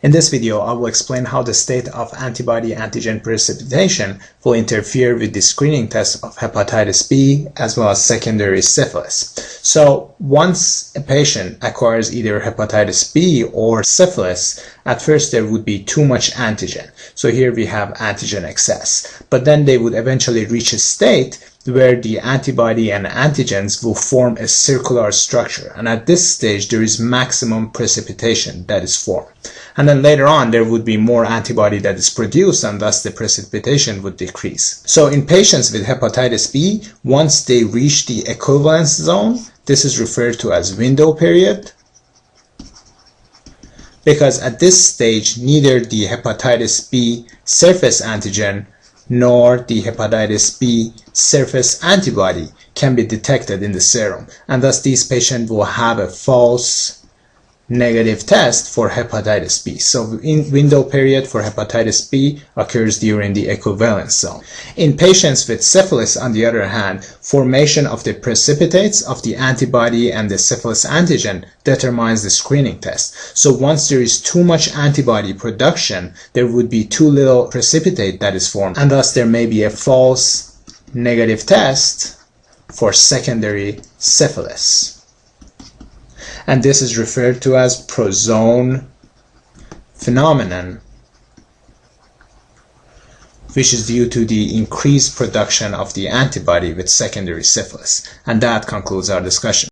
In this video, I will explain how the state of antibody-antigen precipitation will interfere with the screening test of hepatitis B as well as secondary syphilis. So once a patient acquires either hepatitis B or syphilis, at first there would be too much antigen. So here we have antigen excess. But then they would eventually reach a state where the antibody and antigens will form a circular structure. And at this stage, there is maximum precipitation that is formed. And then later on, there would be more antibody that is produced, and thus the precipitation would decrease. So in patients with hepatitis B, once they reach the equivalence zone, this is referred to as window period, because at this stage, neither the hepatitis B surface antigen nor the hepatitis B surface antibody can be detected in the serum, and thus these patients will have a false negative test for hepatitis B. So in window period for hepatitis B occurs during the equivalence zone. In patients with syphilis, on the other hand, formation of the precipitates of the antibody and the syphilis antigen determines the screening test. So once there is too much antibody production, there would be too little precipitate that is formed, and thus there may be a false negative test for secondary syphilis. And this is referred to as prozone phenomenon, which is due to the increased production of the antibody with secondary syphilis. And that concludes our discussion.